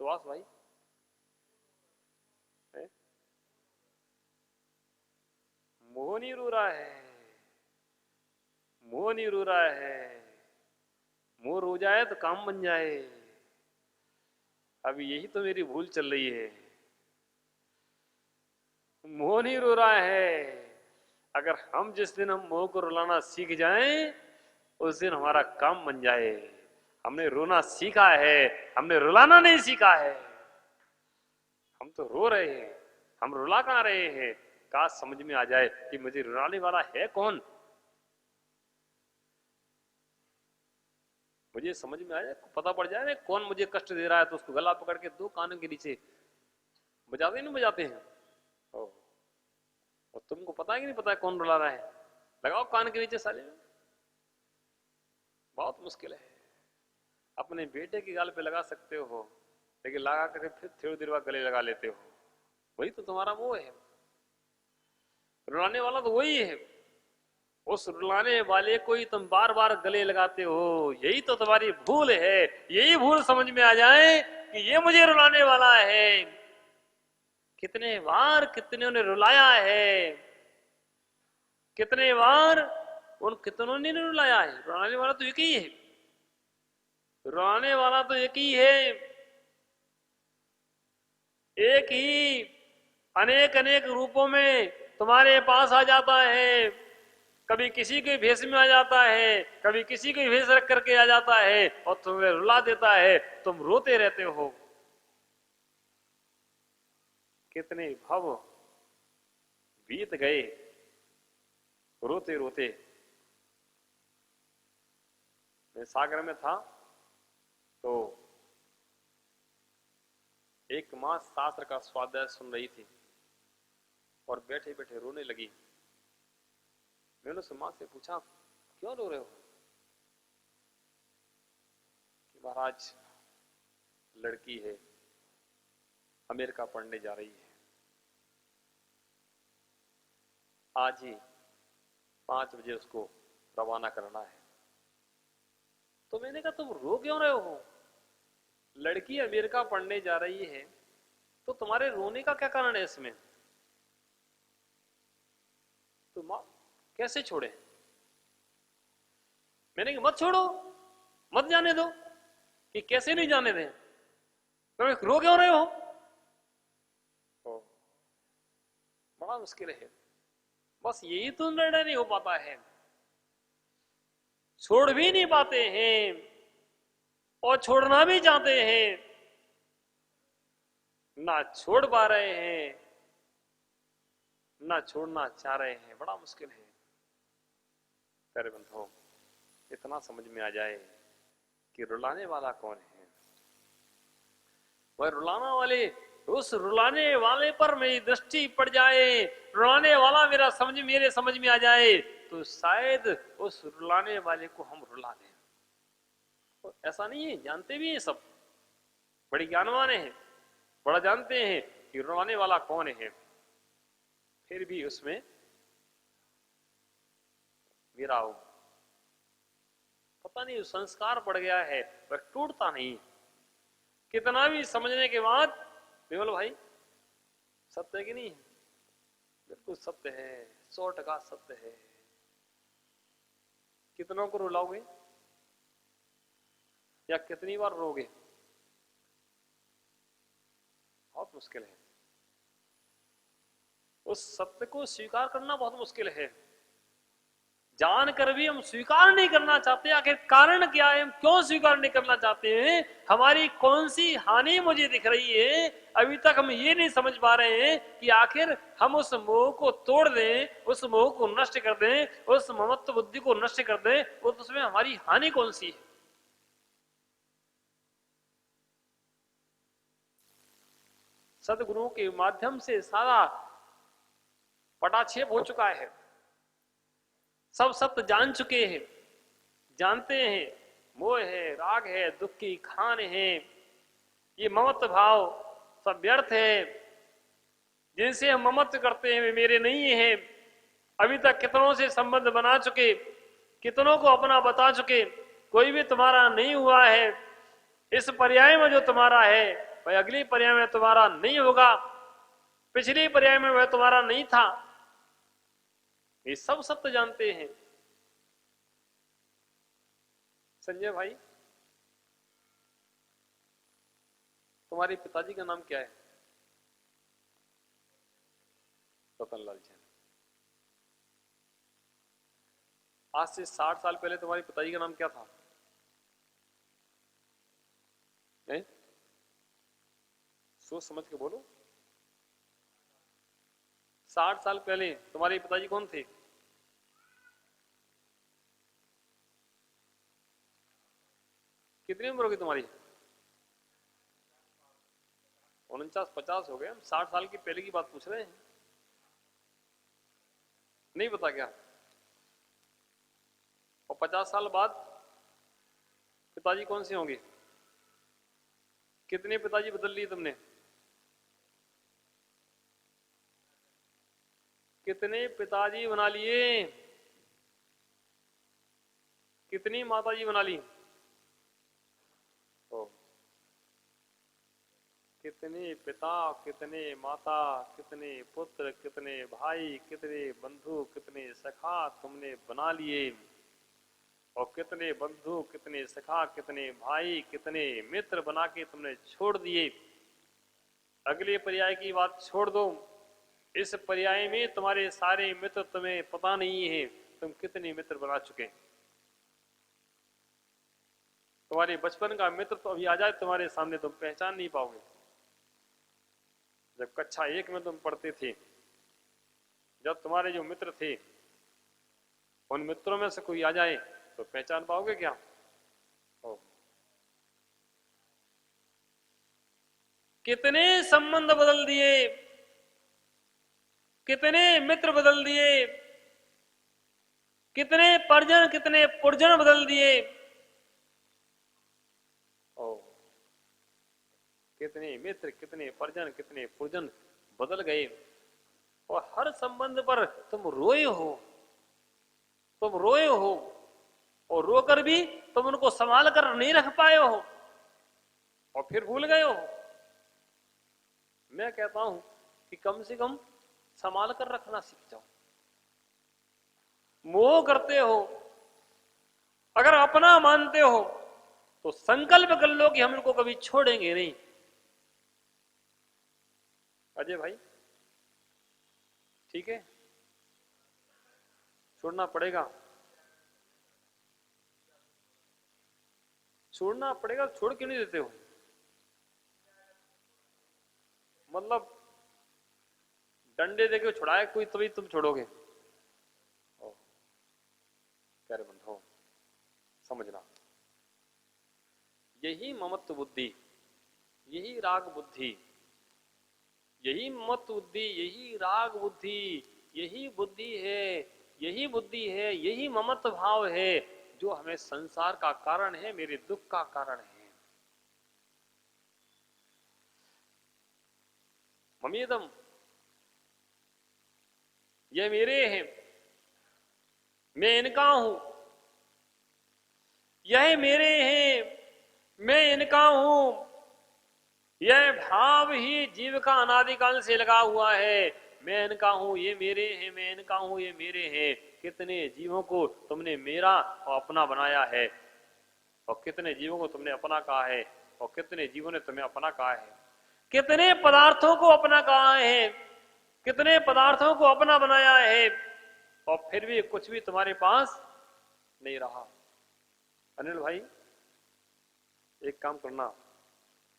सुभाष भाई है? मोह नहीं रो रहा है, मोह नहीं रो रहा है। मोह रो जाए तो काम बन जाए। अभी यही तो मेरी भूल चल रही है। मोह नहीं रो रहा है। अगर हम जिस दिन हम मोह को रुलाना सीख जाएं, उस दिन हमारा काम बन जाए। हमने रोना सीखा है, हमने रुलाना नहीं सीखा है। हम तो रो रहे हैं, हम रुला कहां रहे हैं। काश समझ में आ जाए कि मुझे रुलाने वाला है कौन। मुझे समझ में आ जाए, पता पड़ जाए ना कौन मुझे कष्ट दे रहा है, तो उसको गला पकड़ के दो कानों के नीचे बजाते नहीं बजाते हैं। और तुमको पता है कि नहीं पता है कौन रुला रहा है, लगाओ कान के नीचे साले में। बहुत मुश्किल है। अपने बेटे की गाल पे लगा सकते हो, लेकिन लगा करके फिर थोड़ी देर बाद गले लगा लेते हो। वही तो तुम्हारा मोह है। रुलाने वाला तो वही है। उस रुलाने वाले को ही तुम बार बार गले लगाते हो। यही तो तुम्हारी भूल है। यही भूल समझ में आ जाए कि ये मुझे रुलाने वाला है। कितने बार कितने ने रुलाया है, कितने बार उन कितनों ने रुलाया है। रुलाने वाला तो एक ही है। रुलाने वाला तो एक ही है। एक ही अनेक अनेक रूपों में तुम्हारे पास आ जाता है। कभी किसी के भेष में आ जाता है, कभी किसी के भेष रख करके आ जाता है और तुम्हें रुला देता है। तुम रोते रहते हो। कितने भव बीत गए रोते रोते। मैं सागर में था तो एक मां शास्त्र का स्वाध्याय सुन रही थी और बैठे बैठे रोने लगी। मैंने उस मां से पूछा, क्यों रो रहे हो? कि महाराज लड़की है, अमेरिका पढ़ने जा रही है, आज ही 5 बजे उसको रवाना करना है। तो मैंने कहा, तुम रो क्यों रहे हो? लड़की अमेरिका पढ़ने जा रही है तो तुम्हारे रोने का क्या कारण है इसमें? तो मां कैसे छोड़े? मैंने कहा मत छोड़ो, मत जाने दो। कि कैसे नहीं जाने दें? तो रो क्यों रहे हो? बड़ा मुश्किल है। बस यही तो निर्णय नहीं हो पाता है। छोड़ भी नहीं पाते हैं और छोड़ना भी चाहते हैं, ना छोड़ पा रहे हैं, ना छोड़ना चाह रहे हैं। बड़ा मुश्किल है। प्यारे बंधुओं, इतना समझ में आ जाए कि रुलाने वाला कौन है। वह रुलाना वाले, उस रुलाने वाले पर मेरी दृष्टि पड़ जाए, रुलाने वाला मेरे समझ में आ जाए, तो शायद उस रुलाने वाले को हम रुला दें। तो ऐसा नहीं है, जानते भी हैं सब, बड़ी ज्ञानवान है, बड़ा जानते हैं कि रुलाने वाला कौन है। फिर भी उसमें गिरा हो, पता नहीं संस्कार पड़ गया है, पर टूटता नहीं। कितना भी समझने के बाद, विमल भाई सत्य है कि नहीं? बिल्कुल सत्य है, 100% सत्य है। कितनों को रुलाओगे या कितनी बार रोगे? बहुत मुश्किल है। उस सत्य को स्वीकार करना बहुत मुश्किल है। जानकर भी हम स्वीकार नहीं करना चाहते। आखिर कारण क्या है? हम क्यों स्वीकार नहीं करना चाहते हैं? हमारी कौन सी हानि मुझे दिख रही है? अभी तक हम ये नहीं समझ पा रहे हैं कि आखिर हम उस मोह को तोड़ दें, उस मोह को नष्ट कर दें, उस ममत्व बुद्धि को नष्ट कर दें, और उसमें हमारी हानि कौन सी है? सदगुरुओं के माध्यम से सारा पटाक्षेप हो चुका है। सब सत्य जान चुके हैं, जानते हैं मोह है, राग है, दुख की खान है, ये ममत्व भाव सब व्यर्थ है। जिनसे हम ममत्व करते हैं वे मेरे नहीं है। अभी तक कितनों से संबंध बना चुके, कितनों को अपना बता चुके, कोई भी तुम्हारा नहीं हुआ है। इस पर्याय में जो तुम्हारा है भाई अगली पर्याय में तुम्हारा नहीं होगा, पिछली पर्याय में वह तुम्हारा नहीं था। ये सब सत्य जानते हैं। संजय भाई, तुम्हारे पिताजी का नाम क्या है? रतनलाल जैन। आज से 60 साल पहले तुम्हारे पिताजी का नाम क्या था? सोच समझ के बोलो। 60 साल पहले तुम्हारे पिताजी कौन थे? कितनी उम्र होगी तुम्हारी? 49-50 हो गए। हम 60 साल की पहले की बात पूछ रहे हैं। नहीं पता क्या? और 50 साल बाद पिताजी कौन से होंगे? कितने पिताजी बदल लिए तुमने? कितने पिताजी बना लिए? कितनी माताजी बना ली? ओ, कितने पिता, कितने माता, कितने पुत्र, कितने भाई, कितने बंधु, कितने सखा तुमने बना लिए। और कितने बंधु, कितने सखा, कितने भाई, कितने मित्र बना के तुमने छोड़ दिए। अगले पर्याय की बात छोड़ दो। इस पर्याय में तुम्हारे सारे मित्र तुम्हें पता नहीं है तुम कितने मित्र बना चुके। तुम्हारे बचपन का मित्र तो अभी आ जाए तुम्हारे सामने, तुम पहचान नहीं पाओगे। जब कक्षा 1 में तुम पढ़ते थे, जब तुम्हारे जो मित्र थे उन मित्रों में से कोई आ जाए तो पहचान पाओगे क्या? कितने संबंध बदल दिए, कितने मित्र बदल दिए, कितने परिजन, कितने पुरजन बदल दिए। कितने मित्र, कितने परिजन, कितने पुरजन बदल गए। और हर संबंध पर तुम रोए हो, तुम रोए हो। और रोकर भी तुम उनको संभाल कर नहीं रख पाए हो और फिर भूल गए हो। मैं कहता हूं कि कम से कम संभाल कर रखना सीख जाओ। मोह करते हो, अगर अपना मानते हो तो संकल्प कर लो कि हम इनको कभी छोड़ेंगे नहीं। अजय भाई, ठीक है? छोड़ना पड़ेगा, छोड़ना पड़ेगा। छोड़ क्यों नहीं देते हो? मतलब डंडे देके छुड़ाए कोई तभी तुम छोड़ोगे? प्यारे बंधुओं, समझना, यही ममत्व बुद्धि, यही राग बुद्धि, यही ममत्व बुद्धि, यही राग बुद्धि, यही बुद्धि है, यही बुद्धि है, यही ममत्व भाव है जो हमें संसार का कारण है, मेरे दुख का कारण है। ममेदम, ये मेरे हैं, मैं इनका हूं। यह मेरे हैं, मैं इनका हूं। यह भाव ही जीव का अनादिकाल से लगा हुआ है। मैं इनका हूं, ये मेरे हैं, मैं इनका हूं, ये मेरे हैं। कितने जीवों को तुमने मेरा और अपना बनाया है, और कितने जीवों को तुमने अपना कहा है, और कितने जीवों ने तुम्हें अपना कहा है। कितने पदार्थों को अपना कहा है, कितने पदार्थों को अपना बनाया है, और फिर भी कुछ भी तुम्हारे पास नहीं रहा। अनिल भाई, एक काम करना,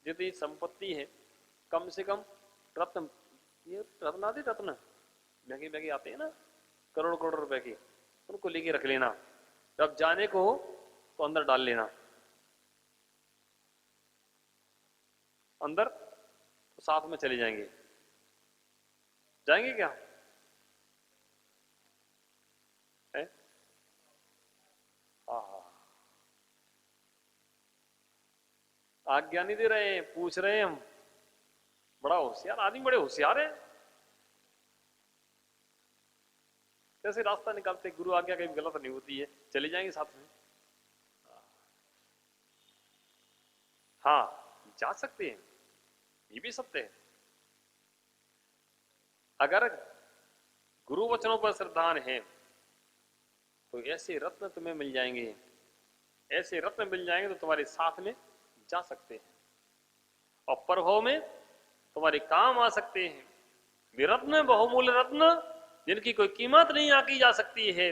जितनी संपत्ति है कम से कम रत्न, ये रत्न आदि, रत्न महंगे महंगे आते हैं ना, करोड़ करोड़ रुपए के, उनको लेके रख लेना। जब जाने को हो तो अंदर डाल लेना। अंदर तो साथ में चले जाएंगे। जाएंगे क्या? है? आज्ञा नहीं दे रहे हैं, पूछ रहे हैं हम। बड़ा होशियार आदमी, बड़े होशियार है। कैसे रास्ता निकालते, गुरु आज्ञा कहीं गलत नहीं होती है, चले जाएंगे साथ में। हाँ, जा सकते हैं, ये भी सत्य है। अगर गुरु वचनों पर श्रद्धान है तो ऐसे रत्न तुम्हें मिल जाएंगे, ऐसे रत्न मिल जाएंगे तो तुम्हारे साथ में जा सकते हैं और प्रभाव में तुम्हारे काम आ सकते हैं। वे रत्न बहुमूल्य रत्न जिनकी कोई कीमत नहीं आकी जा सकती है,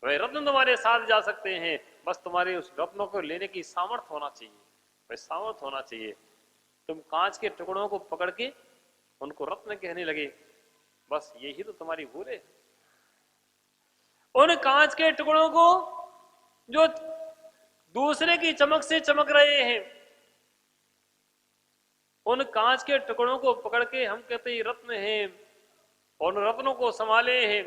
वह रत्न तुम्हारे साथ जा सकते हैं। बस तुम्हारे उस रत्नों को लेने की सामर्थ्य होना चाहिए, वह सामर्थ्य होना चाहिए। तुम कांच के टुकड़ों को पकड़ के उनको रत्न कहने लगे, बस यही तो तुम्हारी भूल है। उन कांच के टुकड़ों को जो दूसरे की चमक से चमक रहे हैं, उन कांच के टुकड़ों को पकड़ के हम कहते हैं रत्न हैं, और उन रत्नों को संभाले हैं,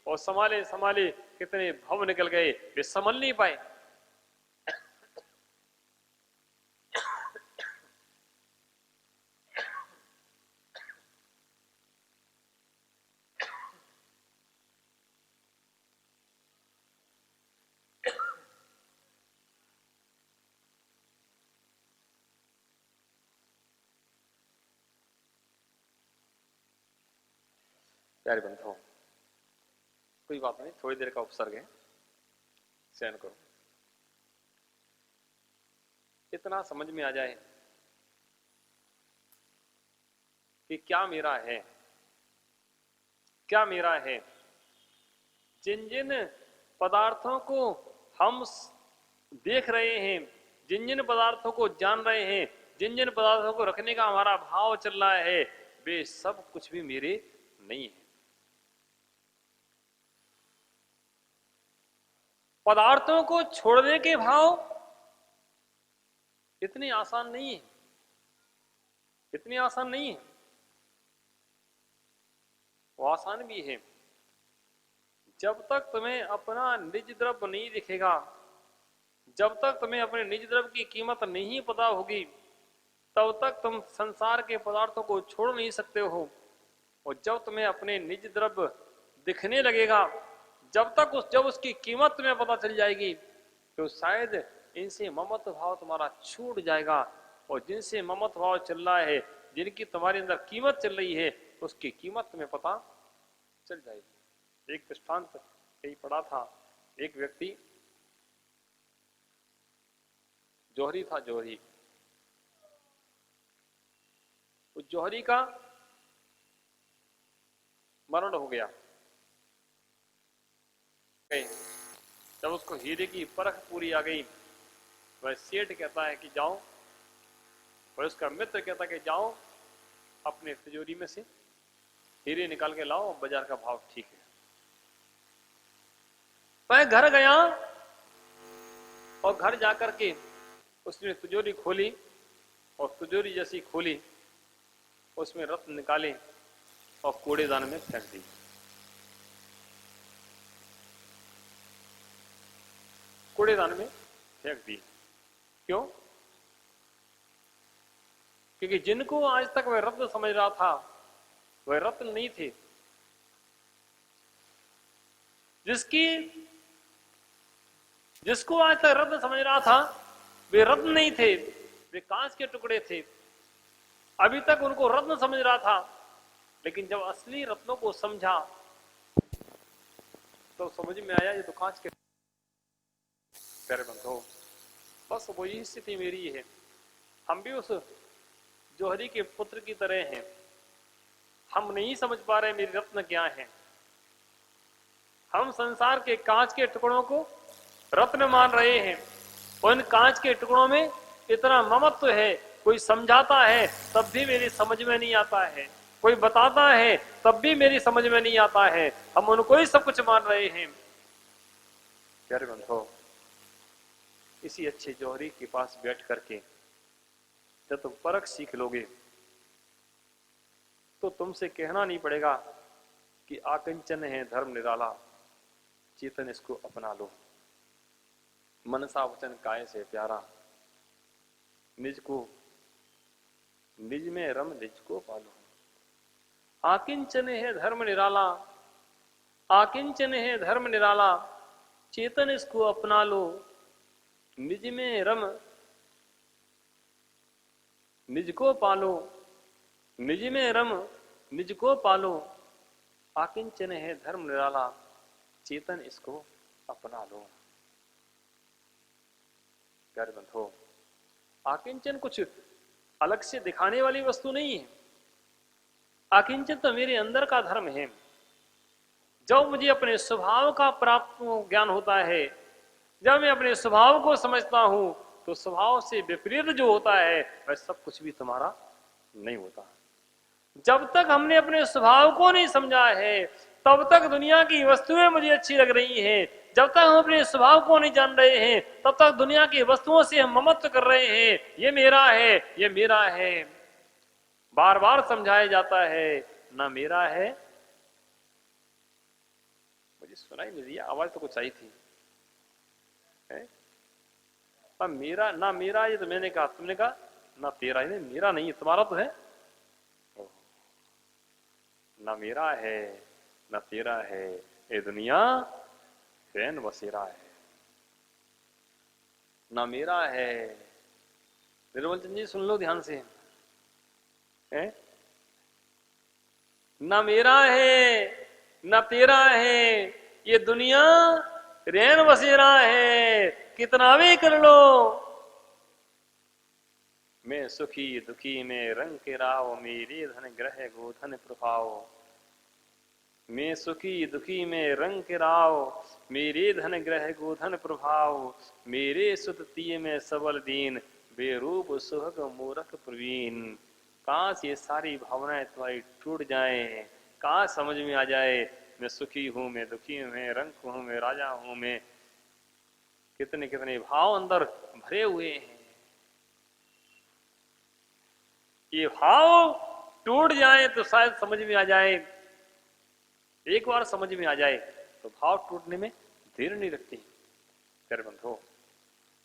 और संभाले संभाले कितने भव निकल गए, वे संभल नहीं पाए। प्यारे बंधुओं, कोई बात नहीं, थोड़ी देर का उपसर्ग है, सहन करो। इतना समझ में आ जाए कि क्या मेरा है, क्या मेरा है। जिन जिन पदार्थों को हम देख रहे हैं, जिन जिन पदार्थों को जान रहे हैं, जिन जिन पदार्थों को रखने का हमारा भाव चल रहा है, वे सब कुछ भी मेरे नहीं है। पदार्थों को छोड़ने के भाव इतनी आसान नहीं है, इतनी आसान नहीं है। वो आसान भी है। जब तक तुम्हें अपना निज द्रव्य नहीं दिखेगा, जब तक तुम्हें अपने निज द्रव्य की कीमत नहीं पता होगी, तब तक तुम संसार के पदार्थों को छोड़ नहीं सकते हो। और जब तुम्हें अपने निज द्रव्य दिखने लगेगा, जब उसकी कीमत तुम्हें पता चल जाएगी, तो शायद इनसे ममत्व भाव तुम्हारा छूट जाएगा। और जिनसे ममत्व भाव चल रहा है, जिनकी तुम्हारे अंदर कीमत चल रही है, उसकी कीमत तुम्हें पता चल जाएगी। एक दृष्टांत कहीं पढ़ा था, एक व्यक्ति जौहरी था, जौहरी, उस जौहरी का मरण हो गया। जब उसको हीरे की परख पूरी आ गई, वह सेठ कहता है कि जाओ, और उसका मित्र कहता है कि जाओ अपने तिजोरी में से हीरे निकाल के लाओ, बाजार का भाव ठीक है। वह घर गया और घर जाकर के उसने तिजोरी खोली, और तिजोरी जैसी खोली, उसमें रत्न निकाले और कूड़ेदान में फेंक दी। कूड़ेदान में फेंक दी। क्यों? क्योंकि जिनको आज तक वह रत्न समझ रहा था, वह रत्न नहीं थे। जिसको आज तक रत्न समझ रहा था, वे रत्न नहीं थे, वे कांच के टुकड़े थे। अभी तक उनको रत्न समझ रहा था, लेकिन जब असली रत्नों को समझा तो समझ में आया ये तो कांच के। प्यारे बंधुओं, बस वही स्थिति मेरी है। हम भी उस जौहरी के पुत्र की तरह हैं। हम नहीं समझ पा रहे मेरी रत्न क्या है। हम संसार के कांच के टुकड़ों को रत्न मान रहे हैं। उन कांच के टुकड़ों में इतना ममत्व है, कोई समझाता है तब भी मेरी समझ में नहीं आता है, कोई बताता है तब भी मेरी समझ में नहीं आता है। हम उनको ही सब कुछ मान रहे हैं। प्यारे बंधुओं, इसी अच्छे जौहरी के पास बैठ करके जब तुम परख सीख लोगे, तो तुमसे कहना नहीं पड़ेगा कि आकिंचन है धर्म निराला, चेतन इसको अपना लो। मनसा वचन काय से प्यारा, निज को निज में रम निज को पालो। आकिंचन है धर्म निराला, आकिंचन है धर्म निराला, चेतन इसको अपना लो। निज में रम निज को पालो, निज में रम निज को पालो, आकिंचन है धर्म निराला, चेतन इसको अपना लो। प्यारे बंधो, आकिंचन कुछ अलग से दिखाने वाली वस्तु नहीं है। आकिंचन तो मेरे अंदर का धर्म है। जब मुझे अपने स्वभाव का प्राप्त ज्ञान होता है, जब मैं अपने स्वभाव को समझता हूं, तो स्वभाव से विपरीत जो होता है वह सब कुछ भी तुम्हारा नहीं होता। जब तक हमने अपने स्वभाव को नहीं समझा है, तब तक दुनिया की वस्तुएं मुझे अच्छी लग रही हैं। जब तक हम अपने स्वभाव को नहीं जान रहे हैं, तब तक दुनिया की वस्तुओं से हम ममत्व कर रहे हैं, ये मेरा है, ये मेरा है। बार बार समझाया जाता है ना मेरा है। मुझे सुनाई नहीं दिया, आवाज तो कुछ आई थी। अब मेरा ना मेरा, ये तो मैंने कहा, तुमने कहा ना तेरा, नहीं मेरा नहीं है, तुम्हारा तो है। ना मेरा है ना तेरा है, ये दुनिया रैन बसेरा है। ना मेरा है, निर्मल चंद जी सुन लो ध्यान से, है? ना मेरा है ना तेरा है, ये दुनिया रैन बसेरा है, कितना भी कर लो। मैं सुखी दुखी में रंग के राव, मेरे धन ग्रह गोधन प्रभाव। मैं सुखी दुखी में रंग के राव, मेरे धन ग्रह गोधन प्रभाव। मेरे सुत तीय में सबल दीन, बेरूप सुहग मूरख प्रवीण। काश ये सारी भावनाएं तुम्हारी टूट जाएं, काश समझ में आ जाए मैं सुखी हूं, मैं दुखी हूं, मैं रंग हूं, मैं राजा हूं, मैं कितने कितने भाव अंदर भरे हुए हैं। ये भाव टूट जाए तो शायद समझ में आ जाए। एक बार समझ में आ जाए तो भाव टूटने में देर नहीं लगती। प्यारे बंधुओं,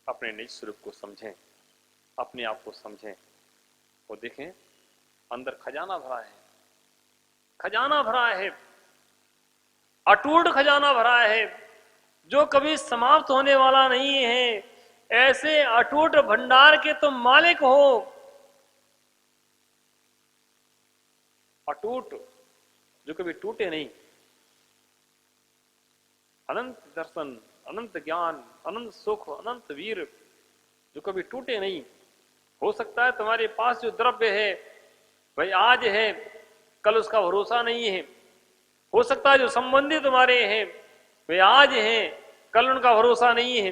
अपने निज स्वरूप को समझें, अपने आप को समझें और देखें अंदर खजाना भरा है, खजाना भरा है, अटूट खजाना भरा है, जो कभी समाप्त होने वाला नहीं है। ऐसे अटूट भंडार के तुम मालिक हो। अटूट जो कभी टूटे नहीं, अनंत दर्शन, अनंत ज्ञान, अनंत सुख, अनंत वीर, जो कभी टूटे नहीं। हो सकता है तुम्हारे पास जो द्रव्य है भाई आज है, कल उसका भरोसा नहीं है। हो सकता है जो संबंधी तुम्हारे हैं वे आज हैं, कल उनका भरोसा नहीं है।